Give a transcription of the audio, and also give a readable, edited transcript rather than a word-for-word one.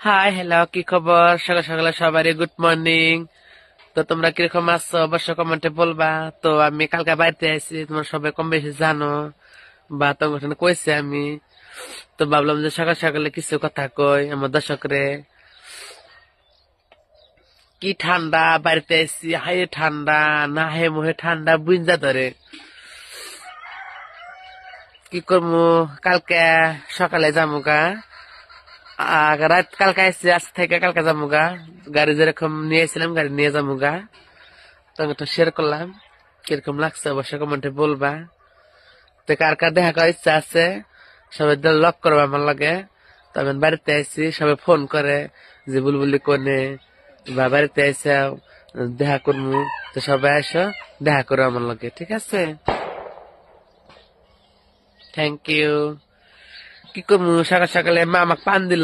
Hi hello, কি খবর? সকাল সকালে সবারই গুড মর্নিং। তো তোমরা কিরকম আছো অবশ্যই কমেন্টে বলবা। তো আমি কালকে বাড়িতে আইছি, তোমরা সবাই কম বেশি জানো বা তোমার সাথে কইছি আমি। তো ভাবলাম যে সকাল সকালে কিছু কথা কই আমার দর্শকরে। কি ঠান্ডা বাড়িতে আইছি, হাই ঠান্ডা, না হে মুহে ঠান্ডা বুঝা ধরে। কি করবো, কালকে সকালে যামুগা। রাত কালকে আইসি, আজ থেকে কালকে যামুগা। গাড়ি যেরকম নিয়েছিলাম গাড়ি নিয়ে যামুগা। তোমাকে তো শেয়ার করলাম, কিরকম লাগছে অবশ্যই কমেন্টে বলবা। তো কার কার দেখা করার ইচ্ছা আছে সবাই লক করবা আমার লাগে। তো আমি বাড়িতে আইসি, সবাই ফোন করে যে বুলবুলি কোনে বা বাড়িতে আইসা দেখা করবো। তো সবাই আসো, দেখা করো আমার লগে, ঠিক আছে? Thank you. কি করবো, সকাল সকালে মা আমাকে পান দিল।